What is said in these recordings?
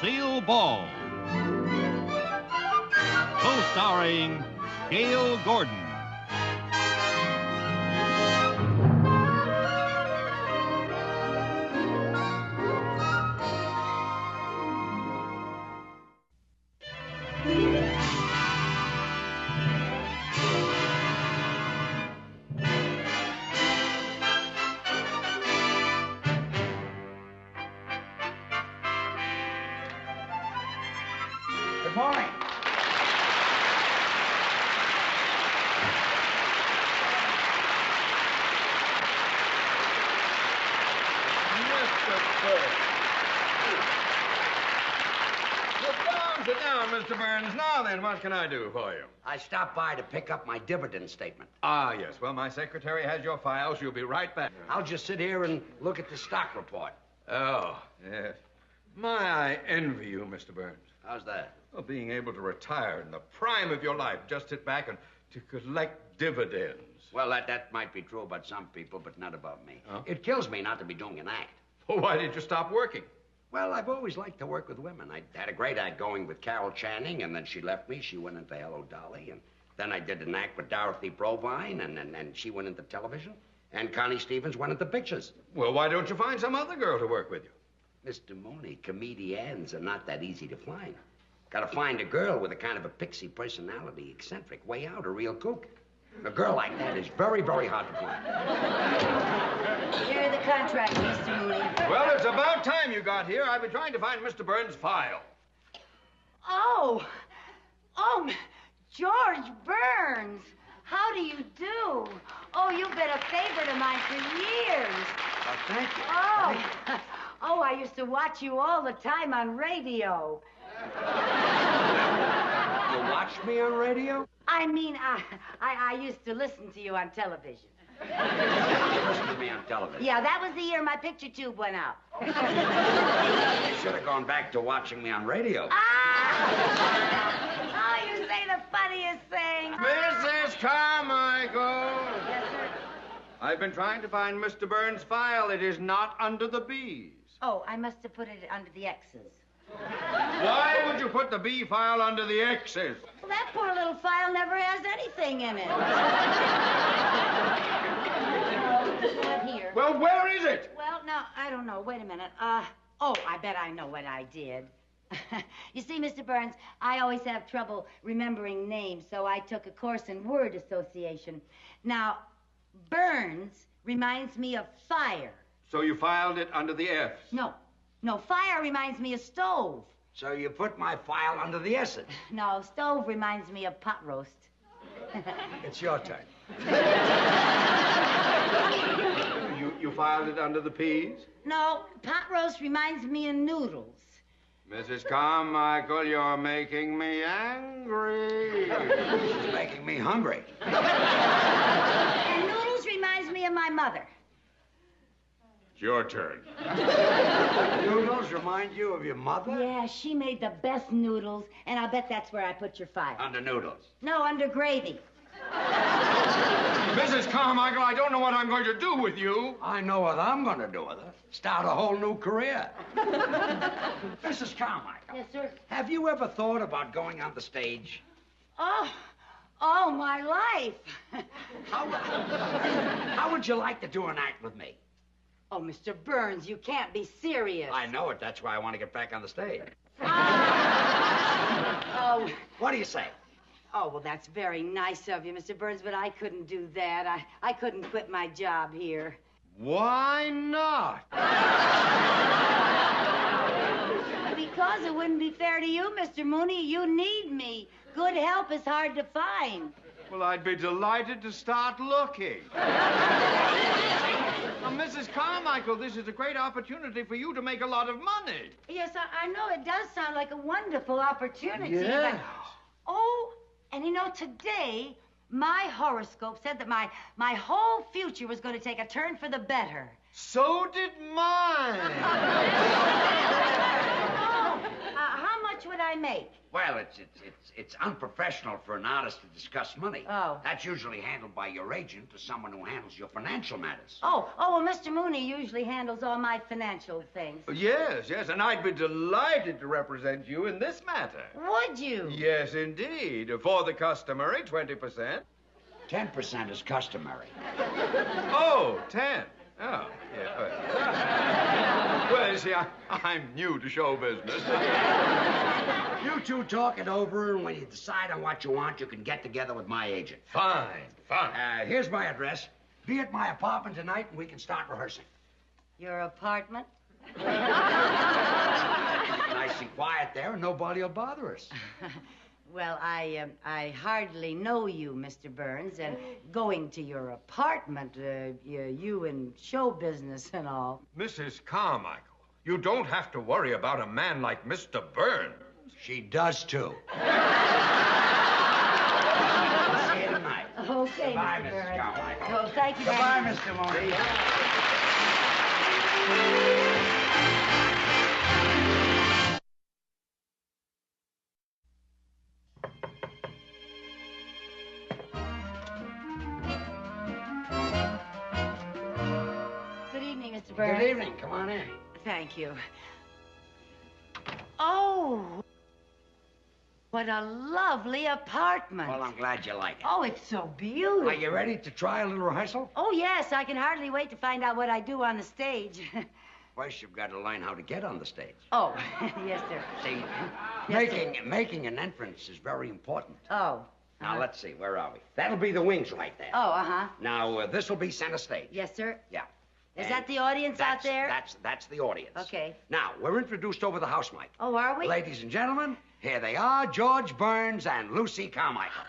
Lucille Ball. Co-starring Gail Gordon. Good morning. Sit down, Mr. Burns. Now then, what can I do for you? I stopped by to pick up my dividend statement. Ah, yes. Well, my secretary has your file. She'll be right back. I'll just sit here and look at the stock report. Oh, yes. I envy you, Mr. Burns. How's that? Well, being able to retire in the prime of your life, just sit back and to collect dividends. Well, that might be true about some people, but not about me. Huh? It kills me not to be doing an act. Well, why did you stop working? Well, I've always liked to work with women. I had a great act going with Carol Channing, and then she left me. She went into Hello, Dolly, and then I did an act with Dorothy Provine, and she went into television, and Connie Stevens went into pictures. Well, why don't you find some other girl to work with you? Mr. Mooney, comedians are not that easy to find. Got to find a girl with a kind of a pixie personality, eccentric, way out, a real kook. A girl like that is very, very hard to find. Here are the contracts, Mr. Mooney. Well, it's about time you got here. I've been trying to find Mr. Burns' file. Oh, George Burns. How do you do? Oh, you've been a favorite of mine for years. Oh, thank you. Oh, I used to watch you all the time on radio. You watched me on radio? I mean, I used to listen to you on television. You listened to me on television? Yeah, that was the year my picture tube went out. You should have gone back to watching me on radio. Oh, you say the funniest thing. Mrs. Carmichael! Yes, sir. I've been trying to find Mr. Burns' file. It is not under the B's. Oh, I must have put it under the X's. Why would you put the B file under the X's? Well, that poor little file never has anything in it. What here? Well, where is it? Well, no, I don't know. Wait a minute. I bet I know what I did. You see, Mr. Burns, I always have trouble remembering names, so I took a course in word association. Now, Burns reminds me of fire. So you filed it under the F's? No, fire reminds me of stove. So you put my file under the S's? No, stove reminds me of pot roast. It's your turn. You filed it under the P's? No, pot roast reminds me of noodles. Mrs. Carmichael, you're making me angry. She's making me hungry. And noodles reminds me of my mother. It's your turn. Noodles remind you of your mother? Yeah, she made the best noodles, and I'll bet that's where I put your file. Under noodles. No, under gravy. Mrs. Carmichael, I don't know what I'm going to do with you. I know what I'm going to do with her. Start a whole new career. Mrs. Carmichael. Yes, sir. Have you ever thought about going on the stage? Oh, my life. How would you like to do an act with me? Oh, Mr. Burns, you can't be serious. I know it. That's why I want to get back on the stage. Oh. What do you say? Oh, well, that's very nice of you, Mr. Burns, but I couldn't do that. I couldn't quit my job here. Why not? Because it wouldn't be fair to you, Mr. Mooney. You need me. Good help is hard to find. Well, I'd be delighted to start looking. Now, Mrs. Carmichael, this is a great opportunity for you to make a lot of money. Yes, I know it does sound like a wonderful opportunity. Yes. But... Oh, and you know, today, my horoscope said that my whole future was going to take a turn for the better. So did mine. How much would I make? Well, it's unprofessional for an artist to discuss money. Oh. That's usually handled by your agent or someone who handles your financial matters. Oh, well, Mr. Mooney usually handles all my financial things. Yes, and I'd be delighted to represent you in this matter. Would you? Yes, indeed. For the customary 20%. 10% is customary. Oh, 10. Oh, yeah. Well, you see, I'm new to show business. You two talk it over, and when you decide on what you want, you can get together with my agent. Fine. Here's my address. Be at my apartment tonight, and we can start rehearsing. Your apartment? Nice and quiet there, and nobody will bother us. Well, I hardly know you, Mr. Burns, and going to your apartment, you in show business and all. Mrs. Carmichael, you don't have to worry about a man like Mr. Burns. She does, too. See you tonight. Okay, Goodbye, Mr. Mrs. Burns. Carmichael. Oh, thank you very Goodbye, much. Mr. Mooney. Good evening, Mr. Burns. Good evening. Come on in. Thank you. Oh, what a lovely apartment. Well, I'm glad you like it. Oh, it's so beautiful. Are you ready to try a little rehearsal? Oh, yes, I can hardly wait to find out what I do on the stage. First, you've got to learn how to get on the stage. Oh, yes, sir. See, Yes, sir. making an entrance is very important. Oh. Now, let's see. Where are we? That'll be the wings right there. Oh, uh-huh. Now, this will be center stage. Yes, sir. Yeah. Is And that the audience out there? That's the audience. Okay. Now, we're introduced over the house mic. Oh, are we? Ladies and gentlemen, here they are, George Burns and Lucy Carmichael.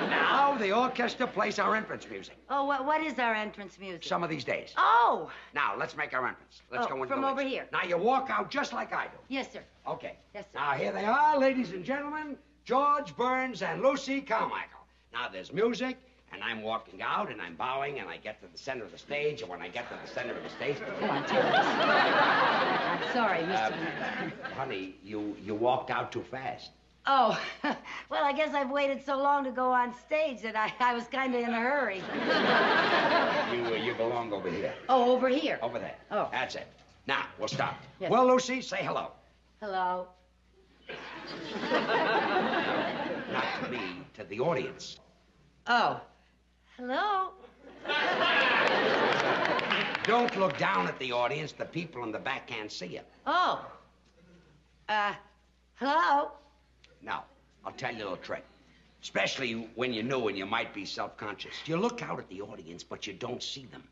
Now, the orchestra plays our entrance music. Oh, what is our entrance music? Some of these days. Oh, Now, let's make our entrance. Let's go into from the over wings. here. Now, you walk out just like I do. yes, sir. Okay. Yes, sir. Now, here they are, ladies and gentlemen, George Burns and Lucy Carmichael. Now, there's music, and I'm walking out, and I'm bowing, and I get to the center of the stage, and when I get to the center of the stage... Come on, tell us. I'm sorry, Mr. honey, you walked out too fast. Oh, well, I guess I've waited so long to go on stage that I was kind of in a hurry. You belong over here. Oh, over here. Over there. Oh. That's it. Now, we'll start. Yes. Well, Lucy, say hello. Hello. Not to me, to the audience. Oh. Hello. Don't look down at the audience. The people in the back can't see you. Oh. Hello. Now, I'll tell you a little trick. Especially when you're new and you might be self-conscious. You look out at the audience, but you don't see them.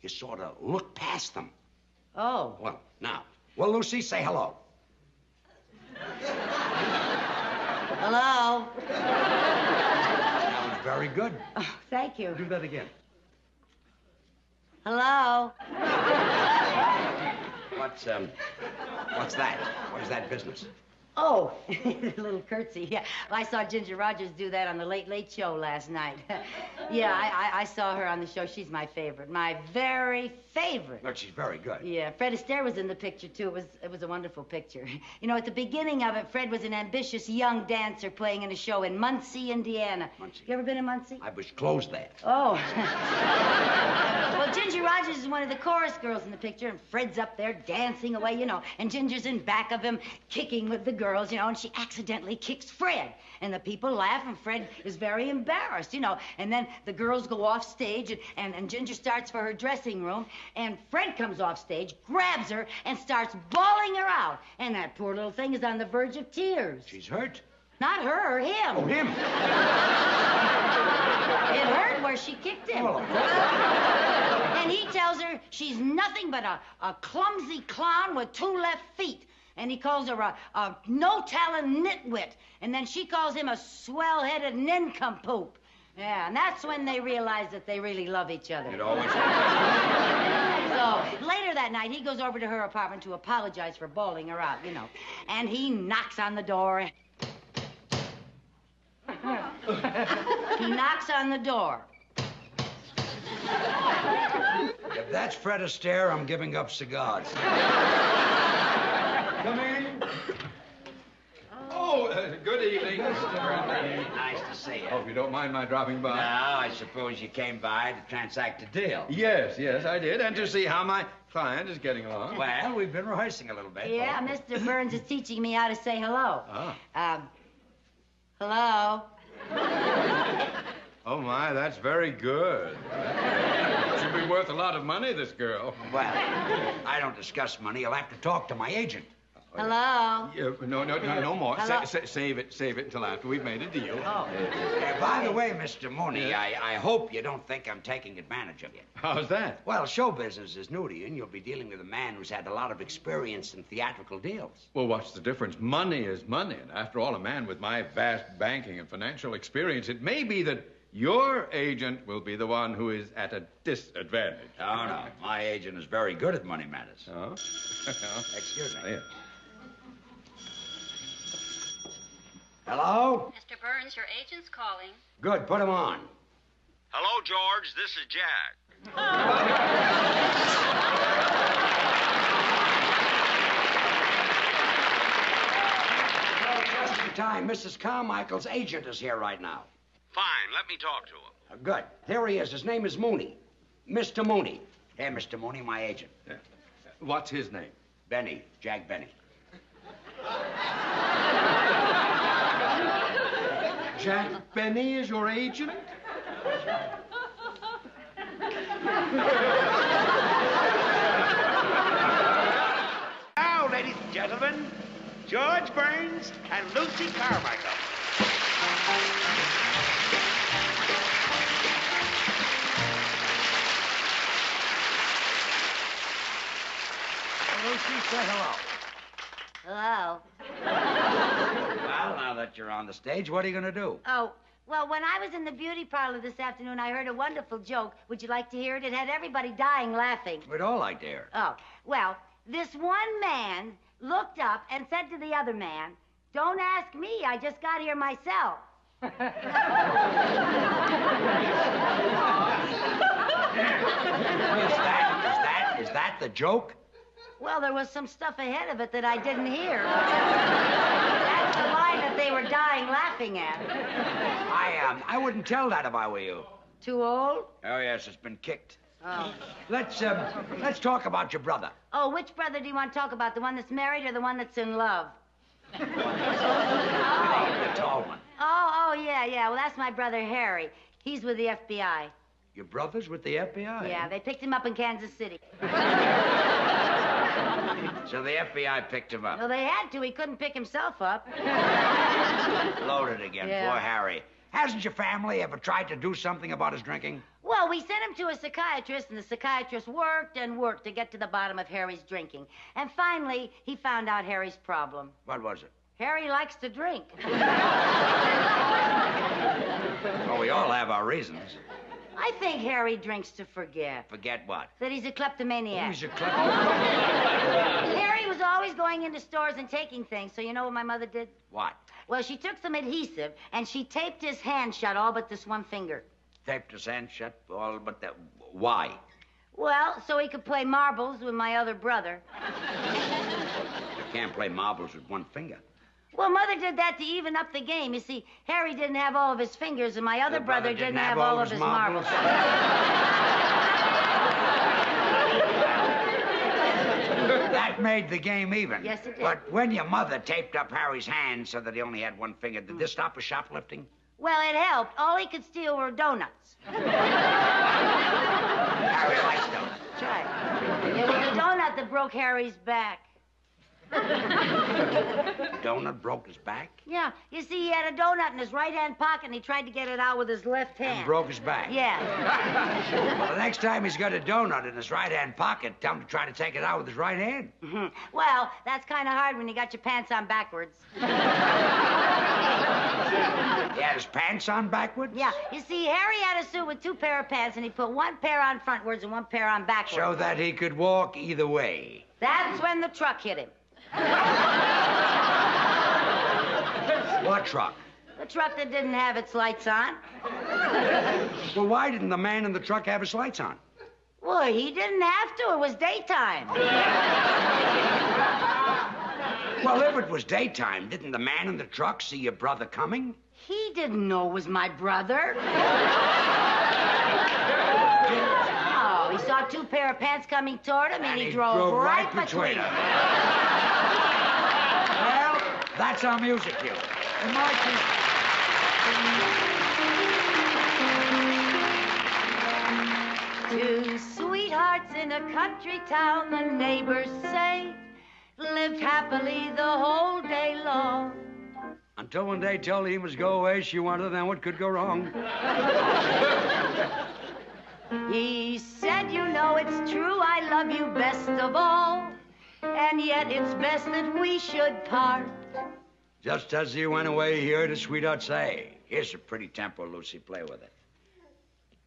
You sort of look past them. Oh. Well, now. Well, Lucy, say hello. Hello. That was very good. Oh, thank you. Do that again. Hello. What's that? What is that business? Oh, a little curtsy. Yeah, well, I saw Ginger Rogers do that on the Late Late Show last night. Yeah, I saw her on the show. She's my favorite, my very favorite. Look, she's very good. Yeah, Fred Astaire was in the picture too. It was a wonderful picture. You know, at the beginning of it, Fred was an ambitious young dancer playing in a show in Muncie, Indiana. Muncie. You ever been in Muncie? I was closed there. Oh. Well, Ginger Rogers is one of the chorus girls in the picture, and Fred's up there dancing away, you know, and Ginger's in back of him kicking with the girls, you know, and she accidentally kicks Fred. And the people laugh, and Fred is very embarrassed, you know. And then the girls go off stage, and Ginger starts for her dressing room, and Fred comes off stage, grabs her, and starts bawling her out. And that poor little thing is on the verge of tears. She's hurt. Not her, him. Oh, him. It hurt where she kicked him. Oh. And he tells her she's nothing but a clumsy clown with 2 left feet. And he calls her a no-talent nitwit. And then she calls him a swell-headed nincompoop. Yeah, and that's when they realize that they really love each other. It always happens. So, later that night, he goes over to her apartment to apologize for bawling her out, you know. And he knocks on the door. He knocks on the door. If that's Fred Astaire, I'm giving up cigars. Come in. evening, Mr. Burnley. Nice to see you. Hope you don't mind my dropping by. No, I suppose you came by to transact a deal. Yes, I did. And to see how my client is getting along. Well, we've been rehearsing a little bit. Yeah, Mr. Burns is teaching me how to say hello. Hello? Oh, my, that's very good. She'll be worth a lot of money, this girl. Well, I don't discuss money. You'll have to talk to my agent. Hello? Yeah, no more. Hello? Save it until after we've made a deal. Oh. By the way, Mr. Mooney, I hope you don't think I'm taking advantage of you. How's that? Well, show business is new to you, and you'll be dealing with a man who's had a lot of experience in theatrical deals. Well, what's the difference? Money is money. And after all, a man with my vast banking and financial experience, it may be that your agent will be the one who is at a disadvantage. Oh, no. My agent is very good at money matters. Oh? Excuse me. Yeah. Hello? Mr. Burns, your agent's calling. Good. Put him on. Hello, George. This is Jack. Just in time. Mrs. Carmichael's agent is here right now. Fine. Let me talk to him. Good. Here he is. His name is Mooney. Mr. Mooney. Hey, Mr. Mooney, my agent. Yeah. What's his name? Benny. Jack Benny. Jack Benny is your agent? Now, ladies and gentlemen, George Burns and Lucy Carmichael. Lucy, say hello. Hello? Well, now that you're on the stage, what are you going to do? Oh, well, when I was in the beauty parlor this afternoon, I heard a wonderful joke. Would you like to hear it? It had everybody dying laughing. We'd all like to hear it. Oh, well, this one man looked up and said to the other man, "Don't ask me, I just got here myself." Is that the joke? Well, there was some stuff ahead of it that I didn't hear. That's the line that they were dying laughing at. I wouldn't tell that if I were you. Too old? Oh, yes, it's been kicked. Oh. Let's talk about your brother. Oh, which brother do you want to talk about? The one that's married or the one that's in love? The tall one. Oh, yeah. Well, that's my brother Harry. He's with the FBI. Your brother's with the FBI? Yeah, they picked him up in Kansas City. So the FBI picked him up. Well, they had to. He couldn't pick himself up. Loaded again. Yeah. Poor Harry. Hasn't your family ever tried to do something about his drinking? Well, we sent him to a psychiatrist, and the psychiatrist worked and worked to get to the bottom of Harry's drinking. And finally, he found out Harry's problem. What was it? Harry likes to drink. Well, we all have our reasons. I think Harry drinks to forget. Forget what? That he's a kleptomaniac. Who's your kleptomaniac? Harry was always going into stores and taking things, so you know what my mother did? What? Well, she took some adhesive, and she taped his hand shut, all but this one finger. Taped his hand shut, all but that. Why? Well, so he could play marbles with my other brother. You can't play marbles with one finger. Well, Mother did that to even up the game. You see, Harry didn't have all of his fingers, and my other brother didn't have all of his marbles. That made the game even. Yes, it did. But when your mother taped up Harry's hand so that he only had one finger, did this stop his shoplifting? Well, it helped. All he could steal were donuts. Harry likes donuts. That's right. It was the donut that broke Harry's back. Donut broke his back? Yeah. You see, he had a donut in his right-hand pocket, and he tried to get it out with his left hand. And broke his back? Yeah. Well, the next time he's got a donut in his right-hand pocket, tell him to try to take it out with his right hand. Well, that's kind of hard when you got your pants on backwards. He had his pants on backwards? Yeah. You see, Harry had a suit with two pair of pants, and he put one pair on frontwards and one pair on backwards. So that he could walk either way. That's when the truck hit him. What truck? The truck that didn't have its lights on. Well, why didn't the man in the truck have his lights on? Well, he didn't have to. It was daytime. Well, if it was daytime, didn't the man in the truck see your brother coming? He didn't know it was my brother. Oh, he saw two pair of pants coming toward him, and he drove right between them. Well, that's our music cue. In my case... Two sweethearts in a country town, the neighbors say, lived happily the whole day long. Until one day told him he must go away, she wondered then what could go wrong. He said, you know it's true, I love you best of all, and yet it's best that we should part. Just as he went away, he heard his sweetheart say, here's a pretty tempo, Lucy, play with it.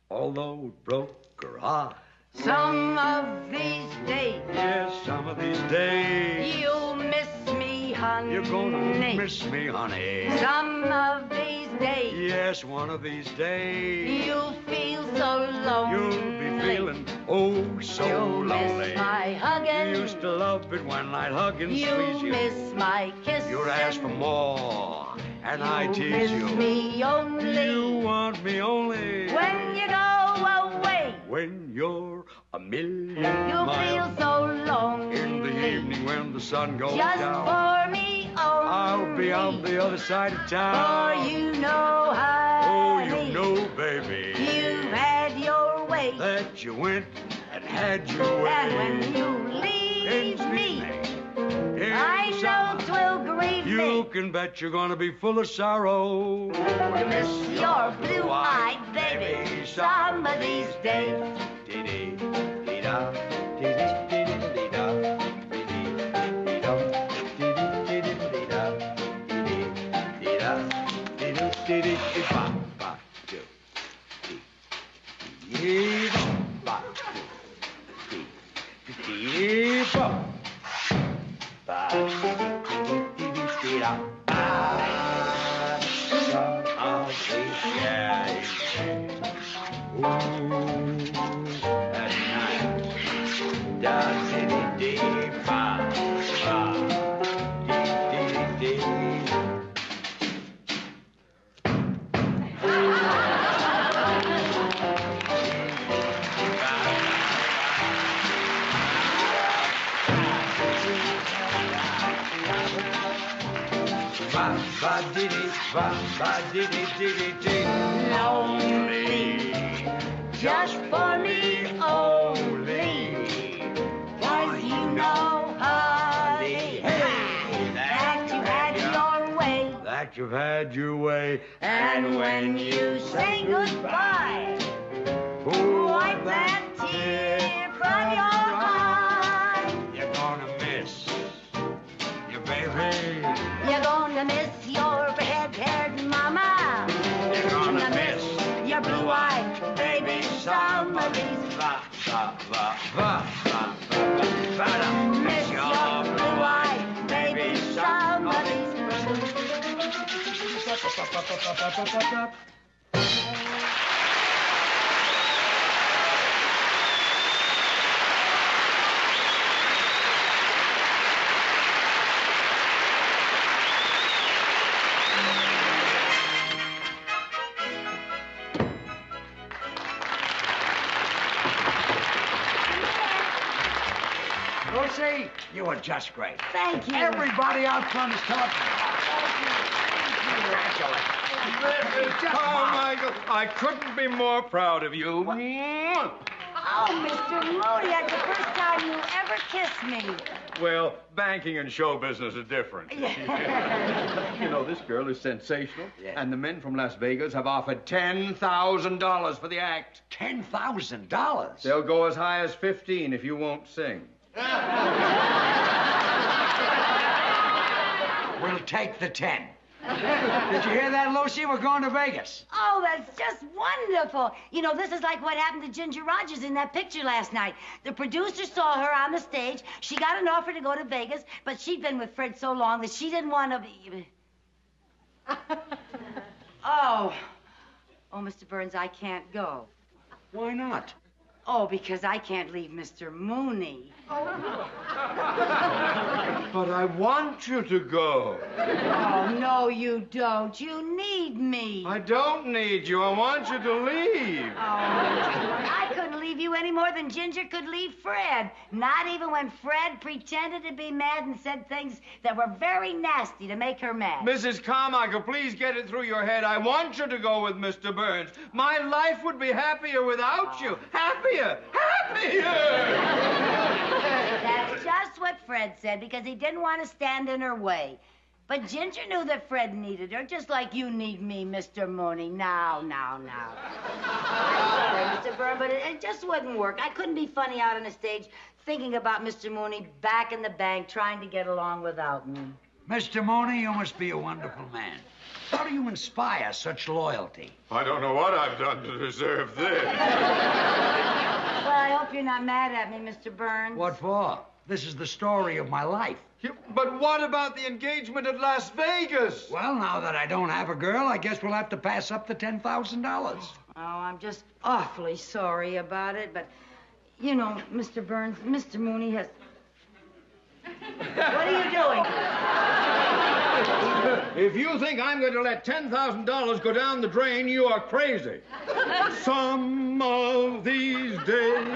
Although it broke her heart. Some of these days. Yes, some of these days. You'll miss me, honey. You're gonna miss me, honey. Some of these days. Yes, one of these days. You'll feel so lonely. You'll be feeling, oh, so You'll lonely. Miss my hugging. You used to love it when I'd hug and squeeze You'll you. miss my kiss. You'd ask for more, and I tease miss you. Me only. You want me only. When you go away. When you're a million You'll miles. feel so lonely. In the evening when the sun goes Just down. for me only. I'll be on the other side of town. For you know, honey. Oh, you know, baby. You've had your way. That you went and had your way. And when you leave me, I know 'twill grieve you me. can bet you're gonna be full of sorrow. To miss your blue-eyed baby some of these days. Lonely, just for me only. 'Cause you know, honey, that you had your way. That you've had your way. And when you say goodbye, wipe that tear from your eye. You're gonna miss your baby. You're gonna miss your red-haired mama. You're gonna miss your blue-eyed baby some of these. Miss your blue-eyed baby some of these. Lucy, you were just great. Thank you. Everybody out front is talking about it. Carmichael, I couldn't be more proud of you. Oh, Mr. Moody, that's the first time you ever kissed me. Well, banking and show business are different. You know, this girl is sensational, and the men from Las Vegas have offered $10,000 for the act. $10,000? They'll go as high as 15 if you won't sing. We'll take the 10. Did you hear that, Lucy? We're going to Vegas. Oh, that's just wonderful. You know, this is like what happened to Ginger Rogers in that picture last night. The producer saw her on the stage. She got an offer to go to Vegas, but she'd been with Fred so long that she didn't want to be... Oh, Mr. Burns, I can't go. Why not? Oh, because I can't leave Mr. Mooney. But I want you to go. Oh, no, you don't. You need me. I don't need you. I want you to leave. Oh, I couldn't leave you any more than Ginger could leave Fred. Not even when Fred pretended to be mad and said things that were very nasty to make her mad. Mrs. Carmichael, please get it through your head. I want you to go with Mr. Burns. My life would be happier without you. Happier! Happier! That's just what Fred said because he didn't want to stand in her way. But Ginger knew that Fred needed her, just like you need me, Mr. Mooney. Now. I'm sorry, Mr. Byrne, but it just wouldn't work. I couldn't be funny out on the stage thinking about Mr. Mooney back in the bank trying to get along without me. Mr. Mooney, you must be a wonderful man. How do you inspire such loyalty? I don't know what I've done to deserve this. Well, I hope you're not mad at me, Mr. Burns. What for? This is the story of my life. But what about the engagement at Las Vegas? Well, now that I don't have a girl, I guess we'll have to pass up the $10,000. Oh, I'm just awfully sorry about it, but, you know, Mr. Burns, Mr. Mooney has... What are you doing? If you think I'm going to let $10,000 go down the drain, you are crazy. Some of these days...